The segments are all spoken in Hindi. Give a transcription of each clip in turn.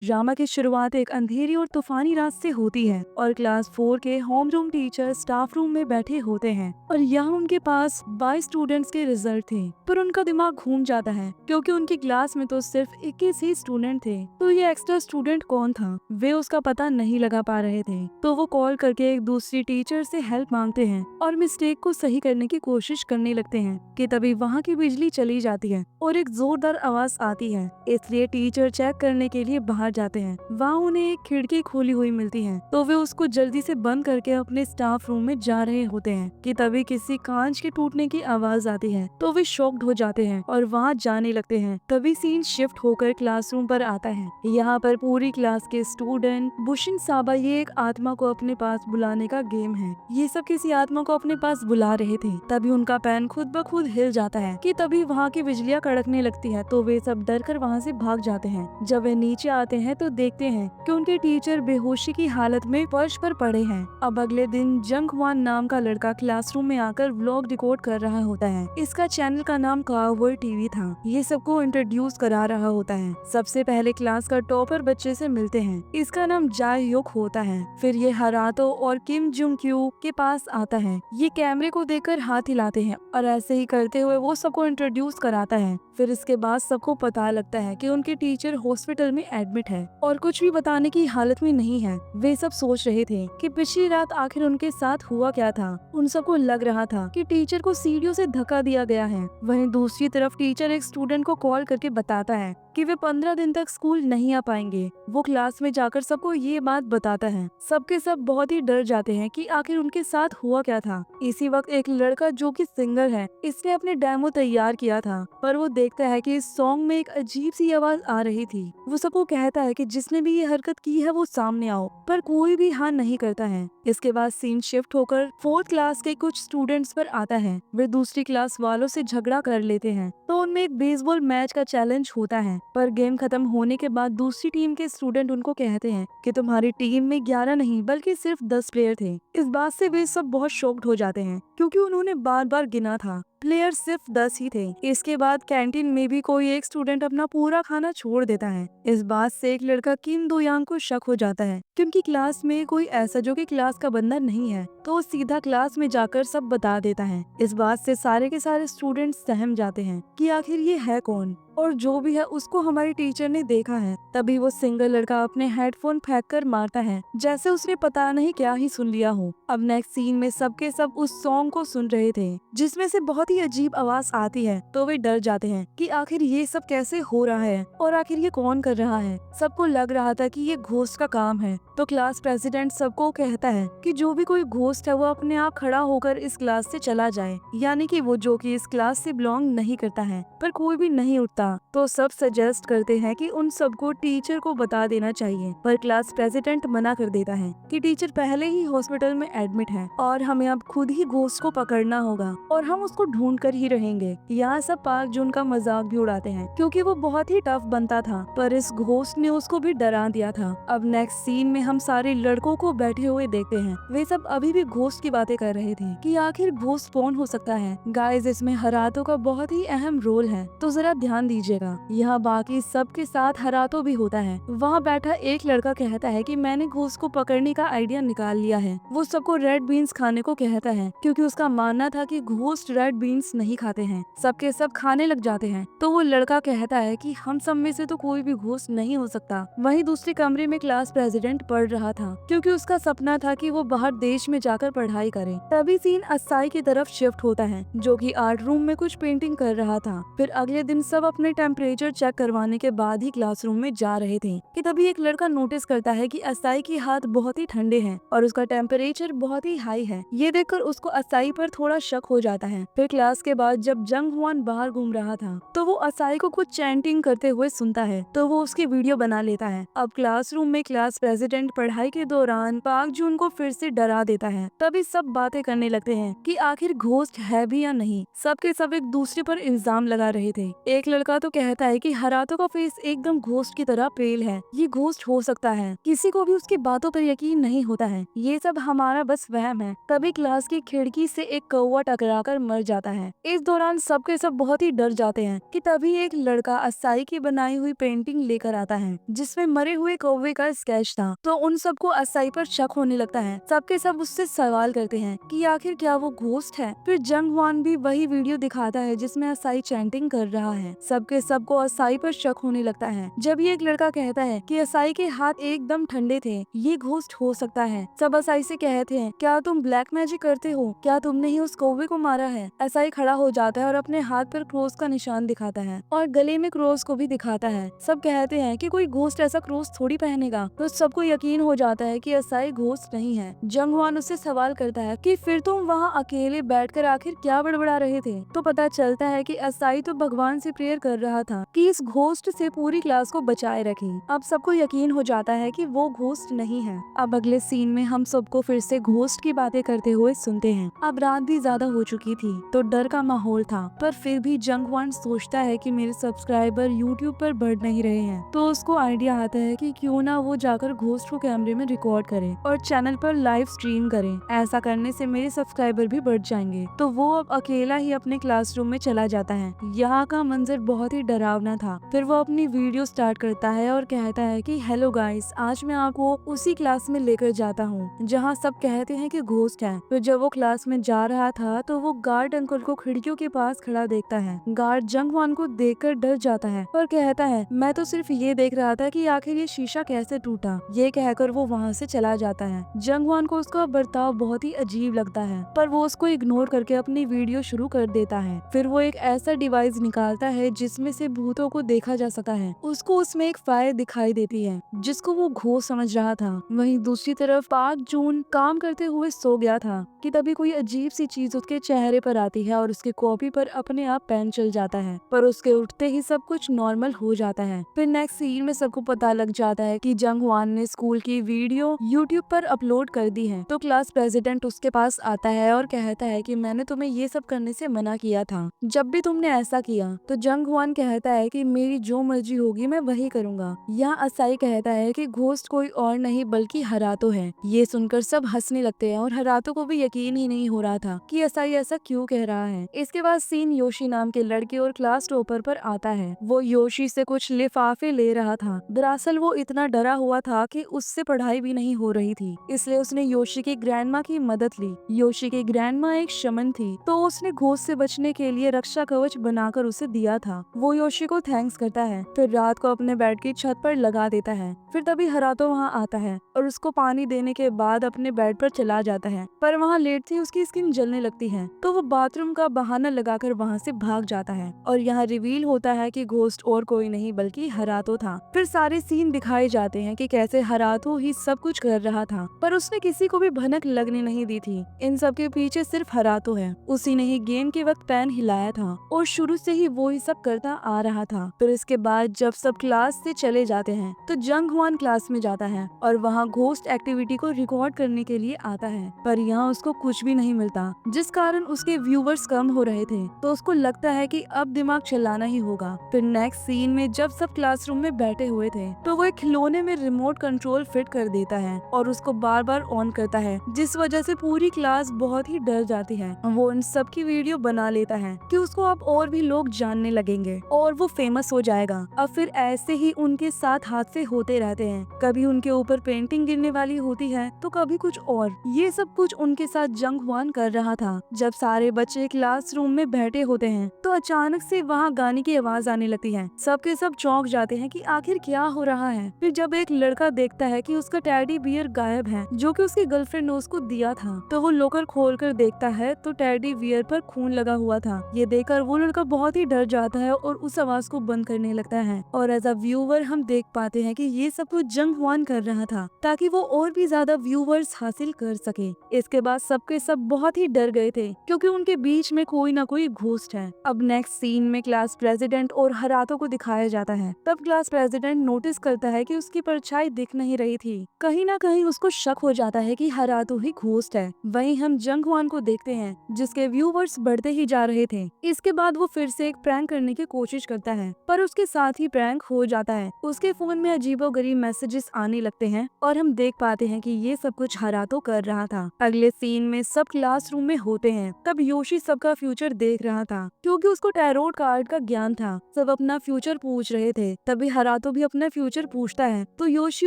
ड्रामा की शुरुआत एक अंधेरी और तूफानी रात से होती है और क्लास 4 के होमरूम टीचर स्टाफ रूम में बैठे होते हैं और यहाँ उनके पास 22 स्टूडेंट्स के रिजल्ट थे। पर उनका दिमाग घूम जाता है क्योंकि उनकी क्लास में तो सिर्फ 21 ही स्टूडेंट थे। तो ये एक्स्ट्रा स्टूडेंट कौन था, वे उसका पता नहीं लगा पा रहे थे। तो वो कॉल करके एक दूसरी टीचर से हेल्प मांगते हैं और मिस्टेक को सही करने की कोशिश करने लगते हैं कि तभी वहाँ की बिजली चली जाती है और एक जोरदार आवाज आती है। इसलिए टीचर चेक करने के लिए बाहर जाते हैं। वहाँ उन्हें एक खिड़की खुली हुई मिलती है तो वे उसको जल्दी से बंद करके अपने स्टाफ रूम में जा रहे होते हैं कि तभी किसी कांच के टूटने की आवाज आती है। तो वे शॉक्ड हो जाते हैं और वहाँ जाने लगते हैं। तभी सीन शिफ्ट होकर क्लासरूम पर आता है। यहाँ पर पूरी क्लास के स्टूडेंट बुशिन साबा ये एक आत्मा को अपने पास बुलाने का गेम है। ये सब किसी आत्मा को अपने पास बुला रहे थे। तभी उनका पेन खुद ब खुद हिल जाता है कि तभी वहाँ की बिजलियाँ कड़कने लगती है। तो वे सब डर कर वहाँ से भाग जाते हैं। जब वे नीचे आते हैं तो देखते हैं कि उनके टीचर बेहोशी की हालत में फर्श पर पड़े हैं। अब अगले दिन जंग हुआन नाम का लड़का क्लासरूम में आकर व्लॉग रिकॉर्ड कर रहा होता है। इसका चैनल का नाम कावर टीवी था। ये सबको इंट्रोड्यूस करा रहा होता है। सबसे पहले क्लास का टॉपर बच्चे से मिलते हैं। इसका नाम जाय युक होता है। फिर ये हरातो और किम जुंग क्यू के पास आता है। ये कैमरे को देखकर हाथ हिलाते हैं और ऐसे ही करते हुए वो सबको इंट्रोड्यूस कराता है। फिर इसके बाद सबको पता लगता है कि उनके टीचर हॉस्पिटल में एडमिट है और कुछ भी बताने की हालत में नहीं है। वे सब सोच रहे थे कि पिछली रात आखिर उनके साथ हुआ क्या था। उन सबको लग रहा था कि टीचर को सीढ़ियों से धक्का दिया गया है। वहीं दूसरी तरफ टीचर एक स्टूडेंट को कॉल करके बताता है कि वे 15 दिन तक स्कूल नहीं आ पाएंगे। वो क्लास में जाकर सबको ये बात बताता है। सबके सब बहुत ही डर जाते हैं कि आखिर उनके साथ हुआ क्या था। इसी वक्त एक लड़का जो कि सिंगर है, इसने अपने डेमो तैयार किया था, पर वो देखता है कि इस सॉन्ग में एक अजीब सी आवाज आ रही थी। वो सबको कहता है कि जिसने भी ये हरकत की है वो सामने आओ, पर कोई भी हाँ नहीं करता है। इसके बाद सीन शिफ्ट होकर 4th क्लास के कुछ स्टूडेंट्स पर आता है। वे दूसरी क्लास वालों से झगड़ा कर लेते हैं तो उनमें एक बेसबॉल मैच का चैलेंज होता है। पर गेम खत्म होने के बाद दूसरी टीम के स्टूडेंट उनको कहते हैं कि तुम्हारी टीम में 11 नहीं बल्कि सिर्फ 10 प्लेयर थे। इस बात से वे सब बहुत शॉक्ड हो जाते हैं क्योंकि उन्होंने बार बार गिना था, प्लेयर सिर्फ 10 ही थे। इसके बाद कैंटीन में भी कोई एक स्टूडेंट अपना पूरा खाना छोड़ देता है। इस बात से एक लड़का किम दो यांग को शक हो जाता है क्योंकि क्लास में कोई ऐसा जो कि क्लास का बंदा नहीं है, तो वो सीधा क्लास में जाकर सब बता देता है। इस बात से सारे के सारे स्टूडेंट सहम जाते हैं कि आखिर ये है कौन और जो भी है उसको हमारी टीचर ने देखा है। तभी वो सिंगल लड़का अपने हेडफोन फेंक कर मारता है जैसे उसने पता नहीं क्या ही सुन लिया हो। अब नेक्स्ट सीन में सबके सब उस सॉन्ग को सुन रहे थे जिसमें से बहुत ही अजीब आवाज आती है। तो वे डर जाते हैं कि आखिर ये सब कैसे हो रहा है और आखिर ये कौन कर रहा है। सबको लग रहा था कि ये घोस्ट का काम है। तो क्लास प्रेसिडेंट सबको कहता है कि जो भी कोई घोस्ट है वो अपने आप खड़ा होकर इस क्लास से चला जाए, यानी कि वो जो कि इस क्लास से बिलोंग नहीं करता है। पर कोई भी नहीं उठता तो सब सजेस्ट करते हैं कि उन सबको टीचर को बता देना चाहिए। पर क्लास प्रेसिडेंट मना कर देता है कि टीचर पहले ही हॉस्पिटल में एडमिट है और हमें अब खुद ही घोस्ट को पकड़ना होगा और हम उसको ढूंढ कर ही रहेंगे। यहाँ सब पार्क जून का मजाक भी उड़ाते हैं क्योंकि वो बहुत ही टफ बनता था, पर इस घोस्ट ने उसको भी डरा दिया था। अब नेक्स्ट सीन में हम सारे लड़कों को बैठे हुए देखते हैं। वे सब अभी भी घोस्ट की बातें कर रहे थे कि आखिर घोस्ट कौन हो सकता है। गाइस, इसमें हरातो का बहुत ही अहम रोल है, तो जरा ध्यान दीजिएगा। यहाँ बाकी सबके साथ हरातो भी होता है। वहाँ बैठा एक लड़का कहता है कि मैंने घोस्ट को पकड़ने का आइडिया निकाल लिया है। वो सबको रेड बीन्स खाने को कहता है क्योंकि उसका मानना था कि घोस्ट रेड बीन्स नहीं खाते हैं। सबके सब खाने लग जाते हैं। तो वो लड़का कहता है कि हम सब में से तो कोई भी घोस्ट नहीं हो सकता। वहीं दूसरे कमरे में क्लास प्रेसिडेंट पढ़ रहा था क्योंकि उसका सपना था कि वो बाहर देश में जाकर पढ़ाई करे। तभी सीन असाई की तरफ शिफ्ट होता है जो कि आर्ट रूम में कुछ पेंटिंग कर रहा था। फिर अगले दिन सब अपने टेम्परेचर चेक करवाने के बाद ही क्लासरूम में जा रहे थे कि तभी एक लड़का नोटिस करता है कि असाई के हाथ बहुत ही ठंडे हैं और उसका टेम्परेचर बहुत ही हाई है। ये देखकर उसको असाई पर थोड़ा शक हो जाता है। फिर क्लास के बाद जब जंग हुआन बाहर घूम रहा था तो वो असाई को कुछ चैंटिंग करते हुए सुनता है, तो वो उसकी वीडियो बना लेता है। अब क्लासरूम में क्लास प्रेसिडेंट पढ़ाई के दौरान पार्क जून को फिर से डरा देता है। तभी सब बातें करने लगते हैं कि आखिर घोस्ट है भी या नहीं। सबके सब एक दूसरे पर इल्जाम लगा रहे थे। एक लड़का लड़का तो कहता है कि हरातो का फेस एकदम घोस्ट की तरह पेल है, ये घोस्ट हो सकता है, किसी को भी उसकी बातों पर यकीन नहीं होता है, ये सब हमारा बस वहम है। तभी क्लास की खिड़की से एक कौवा टकराकर मर जाता है। इस दौरान सबके सब बहुत ही डर जाते हैं कि तभी एक लड़का असाई की बनाई हुई पेंटिंग लेकर आता है जिसमें मरे हुए कौवे का स्केच था। तो उन सबको असाई पर शक होने लगता है। सबके सब उससे सवाल करते हैं कि आखिर क्या वो घोस्ट है। फिर जंग ह्वान भी वही वीडियो दिखाता है जिसमें असाई चैंटिंग कर रहा है। सबके सबको असाई पर शक होने लगता है। जब ये एक लड़का कहता है कि असाई के हाथ एकदम ठंडे थे, ये घोस्ट हो सकता है। सब असाई से कहते हैं, क्या तुम ब्लैक मैजिक करते हो? क्या तुमने ही उस कौवे को मारा है? असाई खड़ा हो जाता है और अपने हाथ पर क्रॉस का निशान दिखाता है और गले में क्रॉस को भी दिखाता है। सब कहते हैं कि कोई घोस्ट ऐसा क्रॉस थोड़ी पहनेगा। तो सबको यकीन हो जाता है कि असाई घोस्ट नहीं है। जंग ह्वान उससे सवाल करता है कि फिर तुम वहाँ अकेले बैठकर आखिर क्या बड़बड़ा रहे थे? तो पता चलता है कि असाई तो भगवान से प्रेयर कर रहा था कि इस घोस्ट से पूरी क्लास को बचाए रखे। अब सबको यकीन हो जाता है कि वो घोस्ट नहीं है। अब अगले सीन में हम सबको फिर से घोस्ट की बातें करते हुए सुनते हैं। अब रात भी ज्यादा हो चुकी थी तो डर का माहौल था, पर फिर भी जंग ह्वान सोचता है कि मेरे सब्सक्राइबर यूट्यूब पर बढ़ नहीं रहे हैं। तो उसको आइडिया आता है कि क्यों ना वो जाकर घोस्ट को कैमरे में रिकॉर्ड करे और चैनल पर लाइव स्ट्रीम करे। ऐसा करने से मेरे सब्सक्राइबर भी बढ़ जाएंगे। तो वो अब अकेला ही अपने क्लासरूम में चला जाता है। यहाँ का मंजर बहुत ही डरावना था। फिर वो अपनी वीडियो स्टार्ट करता है और कहता है कि हेलो गाइस, आज मैं आपको उसी क्लास में लेकर जाता हूँ जहाँ सब कहते हैं कि घोस्ट है। तो जब वो क्लास में जा रहा था तो वो गार्ड अंकल को खिड़कियों के पास खड़ा देखता है। गार्ड जंग ह्वान को देखकर डर जाता है और कहता है, मैं तो सिर्फ ये देख रहा था कि आखिर ये शीशा कैसे टूटा। ये कहकर वो वहाँ से चला जाता है। जंग ह्वान को उसका बर्ताव बहुत ही अजीब लगता है, पर वो उसको इग्नोर करके अपनी वीडियो शुरू कर देता है। फिर वो एक ऐसा डिवाइस निकालता है जिसमें से भूतों को देखा जा सकता है। उसको उसमें एक फायर दिखाई देती है जिसको वो घोस्ट समझ रहा था। वहीं दूसरी तरफ पार्क जून काम करते हुए सो गया था कि तभी कोई अजीब सी चीज उसके चेहरे पर आती है और उसकी कॉपी पर अपने आप पेन चल जाता है, पर उसके उठते ही सब कुछ नॉर्मल हो जाता है। फिर नेक्स्ट सीन में सबको पता लग जाता है कि जंग ह्वान ने स्कूल की वीडियो यूट्यूब पर अपलोड कर दी है। तो क्लास प्रेसिडेंट उसके पास आता है और कहता है कि मैंने तुम्हें ये सब करने से मना किया था, जब भी तुमने ऐसा किया। तो जंग ह्वान कहता है कि मेरी जो मर्जी होगी मैं वही करूंगा। यहाँ असाई कहता है कि घोस्ट कोई और नहीं बल्कि हरातो है। ये सुनकर सब हंसने लगते हैं और हरातो को भी यकीन ही नहीं हो रहा था कि असाई ऐसा क्यों कह रहा है। इसके बाद सीन योशी नाम के लड़के और क्लास टॉपर पर आता है। वो योशी से कुछ लिफाफे ले रहा था। दरअसल वो इतना डरा हुआ था कि उससे पढ़ाई भी नहीं हो रही थी, इसलिए उसने योशी की ग्रैंडमा की मदद ली। योशी की ग्रैंडमा एक शमन थी, तो उसने घोस्ट से बचने के लिए रक्षा कवच बनाकर उसे दिया था। वो योशी को थैंक्स करता है, फिर रात को अपने बेड की छत पर लगा देता है। फिर तभी हरातो वहाँ आता है और उसको पानी देने के बाद अपने बेड पर चला जाता है, पर वहाँ लेटते ही उसकी स्किन जलने लगती है। तो वो बाथरूम का बहाना लगाकर वहाँ से भाग जाता है और यहाँ रिवील होता है कि घोस्ट और कोई नहीं बल्कि हरातो था। फिर सारे सीन दिखाए जाते हैं कि कैसे हरातो ही सब कुछ कर रहा था, पर उसने किसी को भी भनक लगने नहीं दी थी। इन सब के पीछे सिर्फ हरातो है। उसी ने ही गेम के वक्त पेन हिलाया था और शुरू से ही वो ही सब करता आ रहा था। फिर इसके बाद जब सब क्लास से चले जाते हैं तो जंग ह्वान क्लास में जाता है और वहाँ घोस्ट एक्टिविटी को रिकॉर्ड करने के लिए आता है, पर यहाँ उसको कुछ भी नहीं मिलता, जिस कारण उसके व्यूवर्स कम हो रहे थे। तो उसको लगता है कि अब दिमाग चलाना ही होगा। फिर नेक्स्ट सीन में जब सब क्लासरूम में बैठे हुए थे तो वो एक खिलौने में रिमोट कंट्रोल फिट कर देता है और उसको बार बार ऑन करता है, जिस वजह से पूरी क्लास बहुत ही डर जाती है। वो इन सब की वीडियो बना लेता है कि उसको अब और भी लोग जानने लगेंगे और वो फेमस हो जाएगा। अब फिर ऐसे ही उनके साथ हादसे होते रहते हैं, कभी उनके ऊपर पेंटिंग गिरने वाली होती है तो कभी कुछ और। ये सब कुछ उनके साथ जंग ह्वान कर रहा था। जब सारे बच्चे क्लासरूम में बैठे होते हैं तो अचानक से वहाँ गाने की आवाज आने लगती है। सबके सब चौंक जाते हैं कि आखिर क्या हो रहा है। फिर जब एक लड़का देखता है कि उसका टेडी बियर गायब है जो कि उसकी गर्लफ्रेंड ने उसको दिया था, तो वो लॉकर खोलकर देखता है तो टेडी बियर पर खून लगा हुआ था। ये देखकर वो लड़का बहुत ही डर जाता है और उस आवाज को बंद करने लगता है। और एज अ व्यूअर हम देख पाते हैं कि ये सब कुछ जंग ह्वान कर रहा था ताकि वो और भी ज्यादा व्यूवर्स हासिल कर सके। इसके बाद सबके सब बहुत ही डर गए थे क्योंकि उनके बीच में कोई ना कोई घोस्ट है। अब नेक्स्ट सीन में क्लास प्रेसिडेंट और हरातो को दिखाया जाता है। तब क्लास प्रेसिडेंट नोटिस करता है कि उसकी परछाई दिख नहीं रही थी। कहीं ना कहीं उसको शक हो जाता है कि हरातो ही घोस्ट है। वहीं हम जंग ह्वान को देखते हैं जिसके व्यूवर्स बढ़ते ही जा रहे थे। इसके बाद वो फिर से एक प्रैंक करने की की कोशिश करता है, पर उसके साथ ही प्रैंक हो जाता है। उसके फोन में अजीबोगरीब मैसेजेस आने लगते हैं और हम देख पाते हैं कि ये सब कुछ हरातो कर रहा था। अगले सीन में सब क्लासरूम में होते हैं। तब योशी सबका फ्यूचर देख रहा था क्योंकि उसको टैरोट कार्ड का ज्ञान था। सब अपना फ्यूचर पूछ रहे थे। तभी हरातो भी अपना फ्यूचर पूछता है तो योशी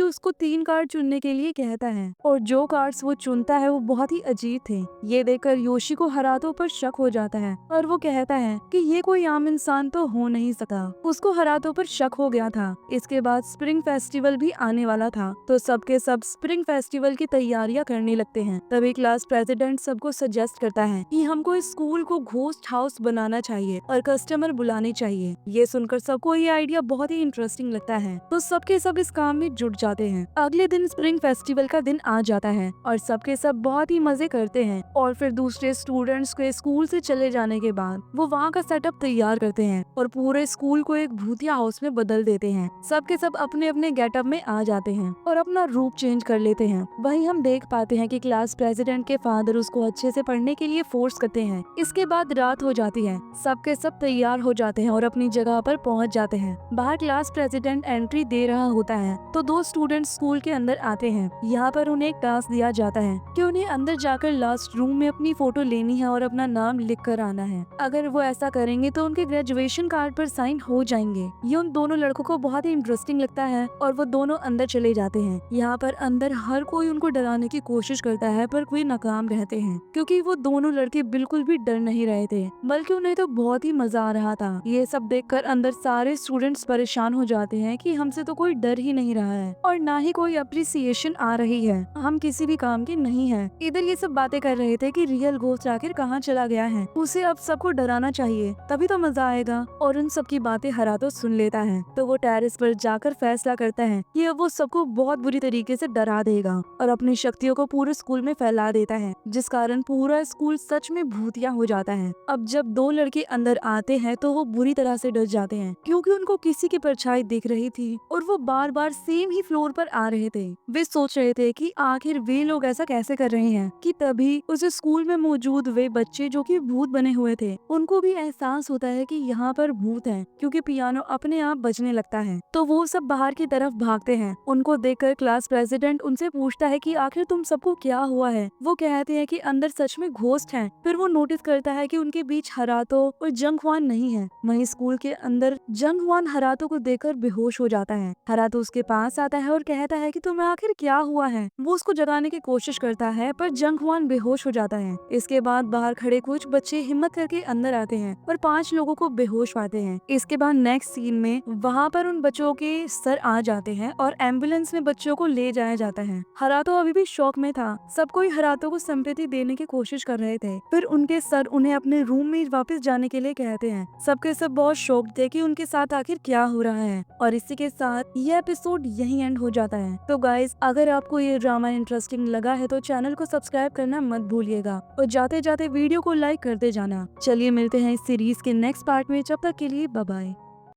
उसको 3 कार्ड चुनने के लिए कहता है और जो कार्ड्स वो चुनता है वो बहुत ही अजीब थे। ये देखकर योशी को हरातो पर शक हो जाता है और वो कहता है कि ये कोई आम इंसान तो हो नहीं सका। उसको हरातो पर शक हो गया था। इसके बाद स्प्रिंग फेस्टिवल भी आने वाला था तो सबके सब स्प्रिंग फेस्टिवल की तैयारियां करने लगते हैं। तभी क्लास प्रेसिडेंट सबको सजेस्ट करता है कि हमको इस स्कूल को घोस्ट हाउस बनाना चाहिए और कस्टमर बुलाने चाहिए। ये सुनकर सबको ये आइडिया बहुत ही इंटरेस्टिंग लगता है तो सबके सब इस काम में जुट जाते हैं। अगले दिन स्प्रिंग फेस्टिवल का दिन आ जाता है और सबके सब बहुत ही मजे करते हैं और फिर दूसरे स्टूडेंट्स के स्कूल से चले जाने के बाद वो वहाँ का सेटअप तैयार करते हैं और पूरे स्कूल को एक भूतिया हाउस में बदल देते हैं। सबके सब अपने अपने गेटअप में आ जाते हैं और अपना रूप चेंज कर लेते हैं। वहीं हम देख पाते हैं कि क्लास प्रेसिडेंट के फादर उसको अच्छे से पढ़ने के लिए फोर्स करते हैं। इसके बाद रात हो जाती है। सबके सब तैयार हो जाते हैं और अपनी जगह पर पहुंच जाते हैं। बाहर क्लास प्रेसिडेंट एंट्री दे रहा होता है तो 2 स्टूडेंट स्कूल के अंदर आते हैं। यहाँ पर उन्हें एक टास्क दिया जाता है कि उन्हें अंदर जाकर लास्ट रूम में अपनी फोटो लेनी है और अपना नाम लिख कर आना है। अगर वो ऐसा करेंगे तो उनके ग्रेजुएशन कार्ड पर साइन हो जाएंगे। ये उन दोनों लड़कों को बहुत ही इंटरेस्टिंग लगता है और वो दोनों अंदर चले जाते हैं। यहाँ पर अंदर हर कोई उनको डराने की कोशिश करता है पर कोई नाकाम रहते हैं क्योंकि वो दोनों लड़के बिल्कुल भी डर नहीं रहे थे बल्कि उन्हें तो बहुत ही मजा आ रहा था। ये सब देखकर अंदर सारे स्टूडेंट्स परेशान हो जाते हैं कि हमसे तो कोई डर ही नहीं रहा है और ना ही कोई अप्रिसिएशन आ रही है, हम किसी भी काम के नहीं है। इधर ये सब बातें कर रहे थे कि रियल घोस्ट आखिर कहाँ चला गया है, उसे अब सबको डराना चाहिए तभी तो मजा आएगा। और उन सब की बातें हरातो सुन लेता है तो वो टेरेस पर जाकर फैसला करता है कि अब वो सबको बहुत बुरी तरीके से डरा देगा और अपनी शक्तियों को पूरे स्कूल में फैला देता है जिस कारण पूरा स्कूल सच में भूतिया हो जाता है। अब जब 2 लड़के अंदर आते हैं तो वो बुरी तरह से डर जाते हैं क्योंकि उनको किसी की परछाई दिख रही थी और वो बार बार सेम ही फ्लोर पर आ रहे थे। वे सोच रहे थे कि आखिर वे लोग ऐसा कैसे कर रहे हैं कि तभी उस स्कूल में मौजूद वे बच्चे जो कि भूत बने हुए थे उनको भी एहसास होता है कि यहाँ पर भूत है क्योंकि पियानो अपने आप बजने लगता है तो वो सब बाहर की तरफ भागते हैं। उनको देखकर क्लास प्रेसिडेंट उनसे पूछता है कि आखिर तुम सबको क्या हुआ है। वो कहते हैं कि अंदर सच में घोस्ट हैं। फिर वो नोटिस करता है कि उनके बीच हरातो और जंग हुआन नहीं है। वहीं स्कूल के अंदर जंग हुआन हरातो को देखकर बेहोश हो जाता है। हरातो उसके पास आता है और कहता है कि तुम्हें आखिर क्या हुआ है। वो उसको जगाने की कोशिश करता है पर जंग हुआन बेहोश हो जाता है। इसके बाद बाहर खड़े कुछ बच्चे हिम्मत करके अंदर आते हैं और 5 लोगों को बेहोश पाते हैं। इसके बाद नेक्स्ट सीन में वहाँ पर उन बच्चों के सर आ जाते हैं और एम्बुलेंस में बच्चों को ले जाया जाता है। हरातो अभी भी शौक में था। सब कोई हरातो को सिंपैथी देने की कोशिश कर रहे थे। फिर उनके सर उन्हें अपने रूम में वापस जाने के लिए कहते हैं। सबके सब बहुत शॉक्ड थे कि उनके साथ आखिर क्या हो रहा है और इसी के साथ ये एपिसोड यहीं एंड हो जाता है। तो गाइस अगर आपको ये ड्रामा इंटरेस्टिंग लगा है तो चैनल को सब्सक्राइब करना मत भूलिएगा और जाते जाते वीडियो को लाइक करते जाना। चलिए मिलते हैं इस सीरीज के नेक्स्ट पार्ट में, जब तक के लिए बाय बाय।